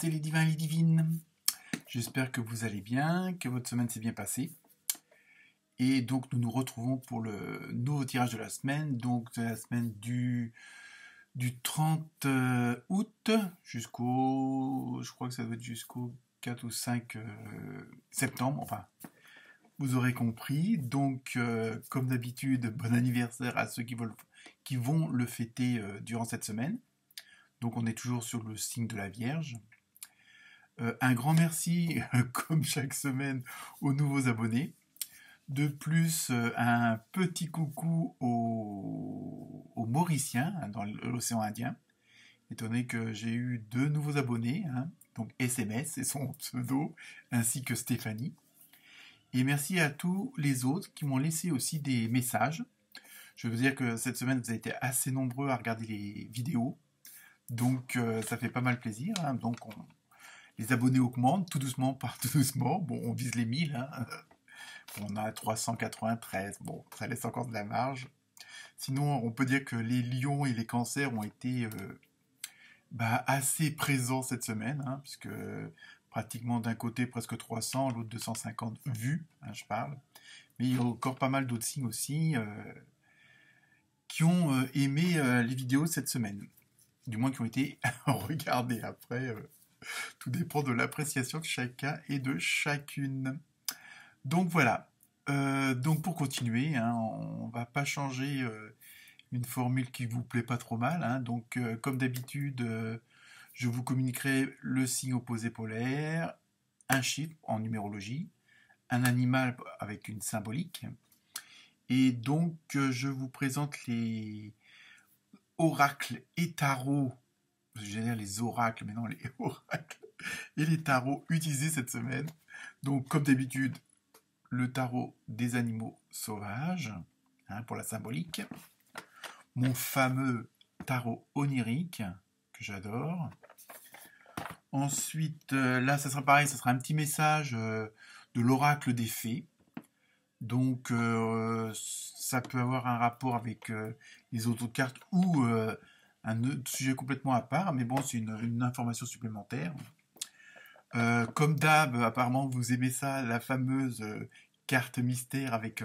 Namasté les divins et les divines. J'espère que vous allez bien, que votre semaine s'est bien passée. Et donc nous nous retrouvons pour le nouveau tirage de la semaine, donc de la semaine du 30 août jusqu'au, je crois que ça doit être jusqu'au 4 ou 5 septembre, enfin, vous aurez compris. Donc, comme d'habitude, bon anniversaire à ceux qui vont le fêter durant cette semaine. Donc, on est toujours sur le signe de la Vierge. Un grand merci, comme chaque semaine, aux nouveaux abonnés. De plus, un petit coucou aux Mauriciens dans l'océan Indien, étant donné que j'ai eu 2 nouveaux abonnés, donc SMS, c'est son pseudo, ainsi que Stéphanie. Et merci à tous les autres qui m'ont laissé aussi des messages. Je veux dire que cette semaine, vous avez été assez nombreux à regarder les vidéos, donc ça fait pas mal plaisir. Donc les abonnés augmentent tout doucement par tout doucement. Bon, on vise les 1000. On a 393. Bon, ça laisse encore de la marge. Sinon, on peut dire que les lions et les cancers ont été assez présents cette semaine, puisque pratiquement d'un côté presque 300, l'autre 250 vues, je parle. Mais il y a encore pas mal d'autres signes aussi qui ont aimé les vidéos cette semaine. Du moins qui ont été regardées après. Tout dépend de l'appréciation de chacun et de chacune. Donc voilà. Donc pour continuer, on va pas changer une formule qui vous plaît pas trop mal. Donc comme d'habitude, je vous communiquerai le signe opposé polaire, un chiffre en numérologie, un animal avec une symbolique. Et donc je vous présente les oracles et tarots. J'allais dire les oracles, mais non, les oracles et les tarots utilisés cette semaine. Donc comme d'habitude, le tarot des animaux sauvages, pour la symbolique. Mon fameux tarot onirique, que j'adore. Ensuite, là, ça sera pareil, ça sera un petit message de l'oracle des fées. Donc, ça peut avoir un rapport avec les autres cartes ou un autre sujet complètement à part, mais bon, c'est une information supplémentaire. Comme d'hab, apparemment, vous aimez ça, la fameuse carte mystère avec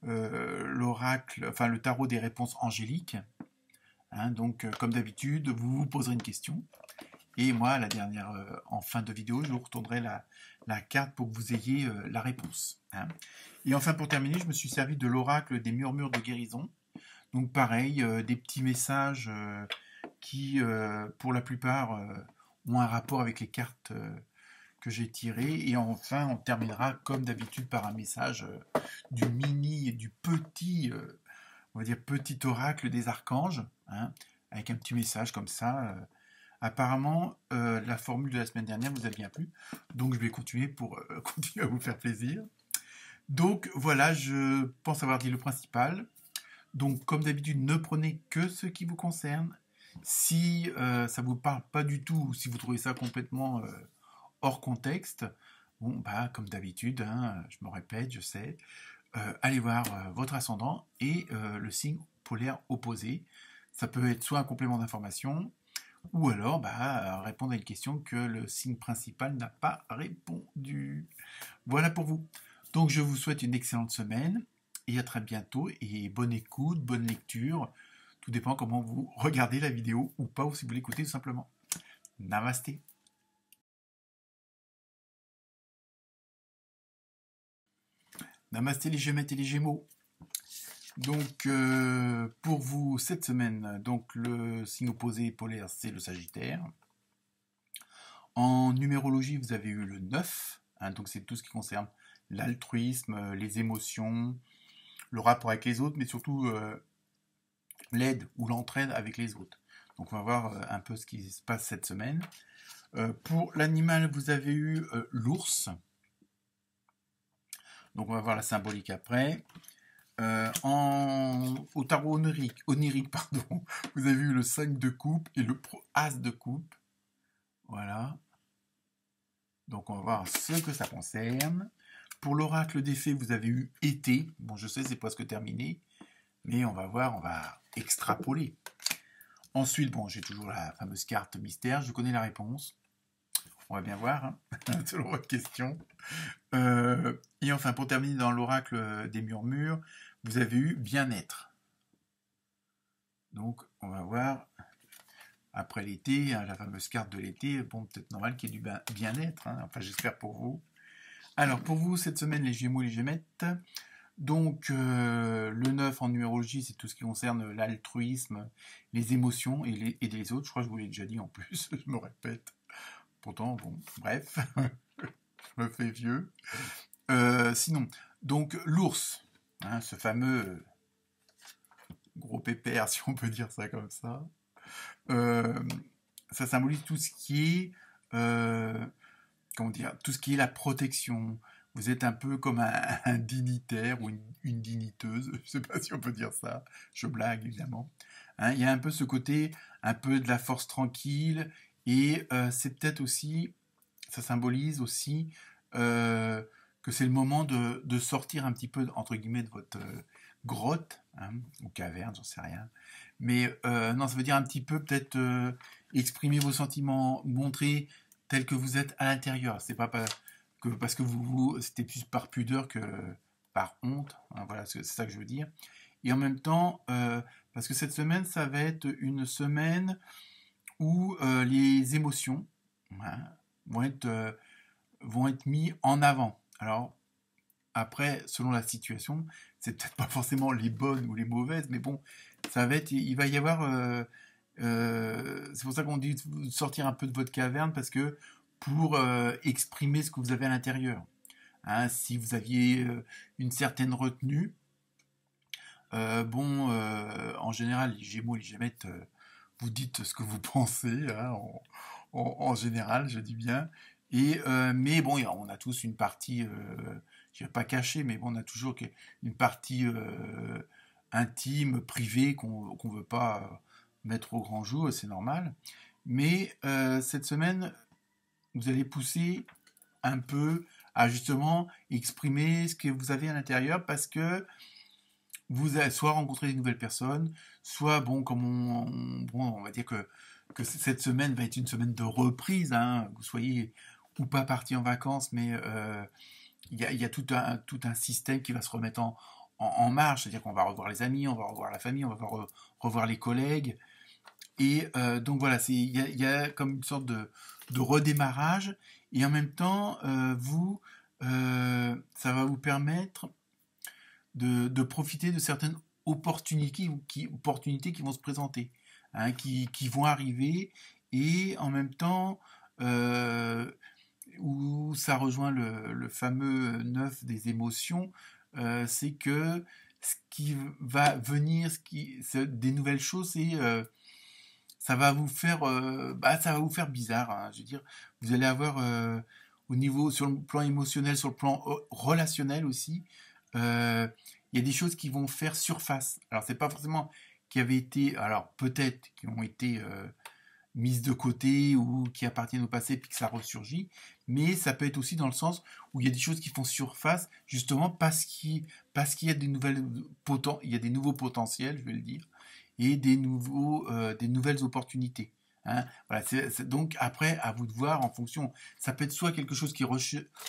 l'oracle, enfin le tarot des réponses angéliques. Donc, comme d'habitude, vous vous poserez une question. Et moi, la dernière, en fin de vidéo, je vous retournerai la carte pour que vous ayez la réponse. Et enfin, pour terminer, je me suis servi de l'oracle des murmures de guérison. Donc, pareil, des petits messages qui, pour la plupart, ont un rapport avec les cartes que j'ai tirées. Et enfin, on terminera, comme d'habitude, par un message du mini et du petit, on va dire, petit oracle des archanges, avec un petit message comme ça. Apparemment, la formule de la semaine dernière vous a bien plu, donc je vais continuer pour continuer à vous faire plaisir. Donc voilà, je pense avoir dit le principal. Donc comme d'habitude, ne prenez que ce qui vous concerne. Si ça vous parle pas du tout, ou si vous trouvez ça complètement hors contexte, bon comme d'habitude, je me répète, je sais, allez voir votre ascendant et le signe polaire opposé. Ça peut être soit un complément d'information, ou alors répondre à une question que le signe principal n'a pas répondu. Voilà pour vous. Donc je vous souhaite une excellente semaine et à très bientôt et bonne écoute, bonne lecture. Tout dépend comment vous regardez la vidéo ou pas, ou si vous l'écoutez tout simplement. Namasté. Namasté les Gémettes et les Gémeaux. Donc pour vous cette semaine, donc le signe opposé polaire c'est le Sagittaire. En numérologie vous avez eu le 9, donc c'est tout ce qui concerne l'altruisme, les émotions, le rapport avec les autres, mais surtout l'aide ou l'entraide avec les autres. Donc on va voir un peu ce qui se passe cette semaine. Pour l'animal vous avez eu l'ours. Donc on va voir la symbolique après. Au tarot onirique, vous avez eu le 5 de coupe et le as de coupe. Voilà. Donc on va voir ce que ça concerne. Pour l'oracle des fées, vous avez eu été. Bon, je sais, c'est presque terminé. Mais on va voir, on va extrapoler. Ensuite, bon, j'ai toujours la fameuse carte mystère. Je connais la réponse. On va bien voir, hein, selon votre question. Et enfin, pour terminer dans l'oracle des murmures, vous avez eu bien-être. Donc, on va voir, après l'été, hein, la fameuse carte de l'été, bon, peut-être normal qu'il y ait du bien-être, hein, enfin, j'espère pour vous. Alors, pour vous, cette semaine, les Gémeaux, les Gémettes, donc, le 9 en numérologie, c'est tout ce qui concerne l'altruisme, les émotions et les autres. Je crois que je vous l'ai déjà dit en plus, je me répète. Pourtant, bon, bref, je me fais vieux. Sinon, donc l'ours, hein, ce fameux gros pépère, si on peut dire ça comme ça, ça symbolise tout ce qui est, comment dire, tout ce qui est la protection. Vous êtes un peu comme un dignitaire ou une digniteuse, je ne sais pas si on peut dire ça, je blague évidemment. Hein, il y a un peu ce côté, un peu de la force tranquille, et c'est peut-être aussi, ça symbolise aussi que c'est le moment de sortir un petit peu, entre guillemets, de votre grotte, hein, ou caverne, j'en sais rien. Mais non, ça veut dire un petit peu peut-être exprimer vos sentiments, montrer tel que vous êtes à l'intérieur. C'est pas que parce que c'était plus par pudeur que par honte. Hein, voilà, c'est ça que je veux dire. Et en même temps, parce que cette semaine, ça va être une semaine où les émotions, hein, vont être mis en avant. Alors, après, selon la situation, c'est peut-être pas forcément les bonnes ou les mauvaises, mais bon, il va y avoir. C'est pour ça qu'on dit de sortir un peu de votre caverne, parce que pour exprimer ce que vous avez à l'intérieur. Hein, si vous aviez une certaine retenue, en général, les Gémeaux, les Gémettes, vous dites ce que vous pensez, hein, en général, je dis bien. Mais bon, on a tous une partie, je dirais pas cachée, mais bon, on a toujours une partie intime, privée, qu'on ne veut pas mettre au grand jour, et c'est normal. Mais cette semaine, vous allez pousser un peu à justement exprimer ce que vous avez à l'intérieur, parce que vous allez soit rencontrer de nouvelles personnes, soit, bon, comme on va dire que cette semaine va être une semaine de reprise, hein, que vous soyez ou pas parti en vacances, mais il y a tout un système qui va se remettre en marche, c'est-à-dire qu'on va revoir les amis, on va revoir la famille, on va revoir les collègues, et donc voilà, il y a comme une sorte de redémarrage, et en même temps, ça va vous permettre de profiter de certaines opportunités qui vont se présenter, hein, qui vont arriver, et en même temps, où ça rejoint le fameux 9 des émotions, c'est que ce qui va venir, des nouvelles choses, ça va vous faire, ça va vous faire bizarre, hein. Je veux dire, vous allez avoir au niveau, sur le plan émotionnel, sur le plan relationnel aussi, il y a des choses qui vont faire surface. Alors c'est pas forcément qui avaient été, alors peut-être qui ont été mises de côté ou qui appartiennent au passé puis que ça ressurgit, mais ça peut être aussi dans le sens où il y a des choses qui font surface justement parce qu'il y a des il y a des nouveaux potentiels, je vais le dire, et des nouvelles opportunités. Hein. Voilà, donc après, à vous de voir en fonction. Ça peut être soit quelque chose qui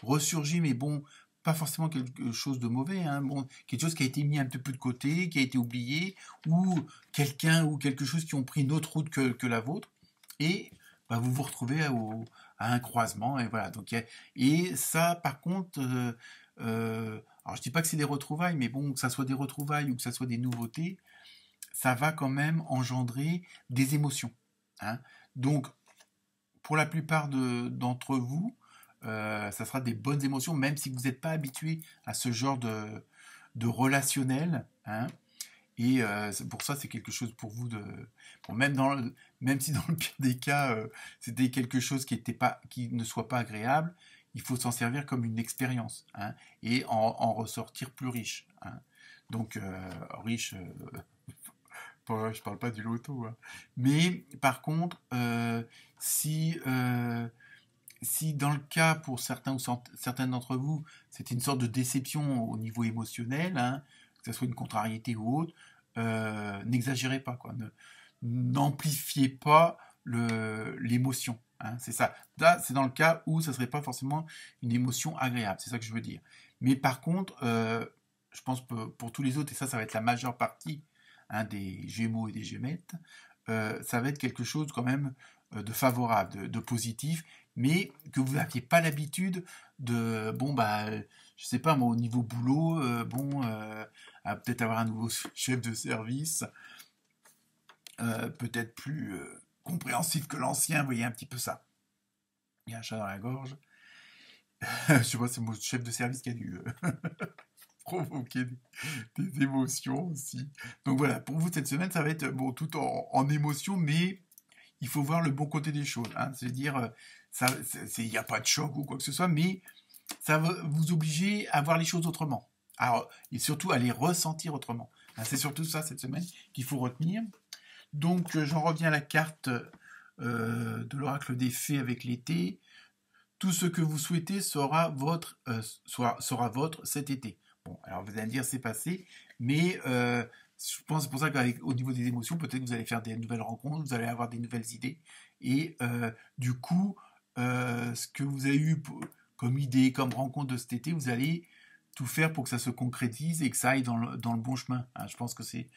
ressurgit, mais bon, pas forcément quelque chose de mauvais, hein, bon, quelque chose qui a été mis un petit peu de côté, qui a été oublié, ou quelqu'un ou quelque chose qui ont pris une autre route que la vôtre, et vous vous retrouvez à un croisement, et voilà. Donc, et ça, par contre, alors je dis pas que c'est des retrouvailles, mais bon, que ça soit des retrouvailles ou que ça soit des nouveautés, ça va quand même engendrer des émotions. Hein. Donc, pour la plupart d'entre vous, ça sera des bonnes émotions, même si vous n'êtes pas habitué à ce genre de relationnel. Hein. Et pour ça, c'est quelque chose pour vous de... Bon, même si dans le pire des cas, c'était quelque chose qui ne soit pas agréable, il faut s'en servir comme une expérience, hein, et en ressortir plus riche. Hein. Donc, riche... je parle pas du loto, hein. Mais par contre, si dans le cas pour certains ou certaines d'entre vous, c'était une sorte de déception au niveau émotionnel, hein, que ce soit une contrariété ou autre, n'exagérez pas, quoi. N'amplifiez pas l'émotion. Hein, c'est ça. Là, c'est dans le cas où ça ne serait pas forcément une émotion agréable. C'est ça que je veux dire. Mais par contre, je pense que pour tous les autres, et ça va être la majeure partie hein, des Gémeaux et des Gémettes, ça va être quelque chose quand même de favorable, de positif, mais que vous n'aviez pas l'habitude de, bon, bah, je sais pas, moi, au niveau boulot, peut-être avoir un nouveau chef de service, peut-être plus compréhensif que l'ancien, vous voyez un petit peu ça. Il y a un chat dans la gorge. Je sais pas, c'est mon chef de service qui a dû provoquer des émotions aussi. Donc voilà, pour vous cette semaine, ça va être bon tout en émotion, mais il faut voir le bon côté des choses. Hein. C'est-à-dire, il n'y a pas de choc ou quoi que ce soit, mais ça va vous obliger à voir les choses autrement. Alors, et surtout à les ressentir autrement. Hein, c'est surtout ça cette semaine qu'il faut retenir. Donc j'en reviens à la carte de l'oracle des fées avec l'été. Tout ce que vous souhaitez sera votre cet été. Bon, alors vous allez me dire c'est passé, mais je pense c'est pour ça qu'au niveau des émotions, peut-être que vous allez faire des nouvelles rencontres, vous allez avoir des nouvelles idées, et du coup, ce que vous avez eu comme idée, comme rencontre de cet été, vous allez tout faire pour que ça se concrétise et que ça aille dans le bon chemin. Hein, je pense que c'est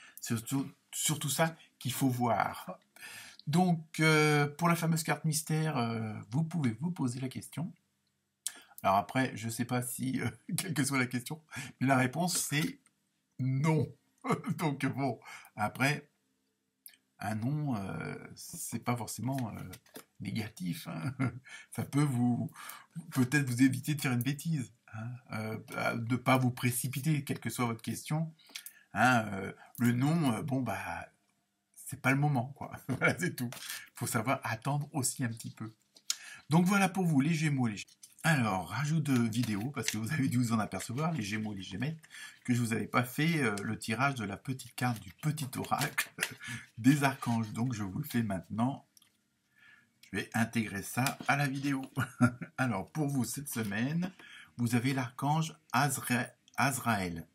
surtout ça qu'il faut voir. Donc, pour la fameuse carte mystère, vous pouvez vous poser la question. Alors après, je ne sais pas si, quelle que soit la question, mais la réponse c'est non. Donc bon, après, un non, c'est pas forcément négatif. Hein. Ça peut peut-être vous éviter de faire une bêtise, hein, de ne pas vous précipiter, quelle que soit votre question. Hein, le non, bon bah c'est pas le moment, quoi. Voilà, c'est tout. Il faut savoir attendre aussi un petit peu. Donc voilà pour vous, les Gémeaux, Alors, rajout de vidéo, parce que vous avez dû vous en apercevoir, les Gémeaux, les Gémettes, que je vous avais pas fait le tirage de la petite carte du petit oracle des archanges. Donc je vous le fais maintenant. Je vais intégrer ça à la vidéo. Alors, pour vous, cette semaine, vous avez l'archange Azraël.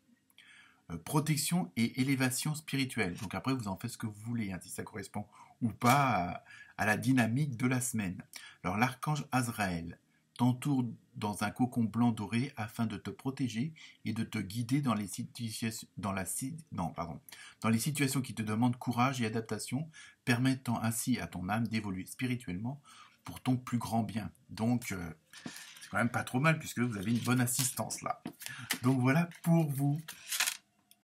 Protection et élévation spirituelle. Donc après, vous en faites ce que vous voulez, hein, si ça correspond ou pas à la dynamique de la semaine. Alors l'archange Azraël t'entoure dans un cocon blanc doré afin de te protéger et de te guider dans les situations, dans les situations qui te demandent courage et adaptation, permettant ainsi à ton âme d'évoluer spirituellement pour ton plus grand bien. Donc c'est quand même pas trop mal puisque vous avez une bonne assistance là. Donc voilà pour vous.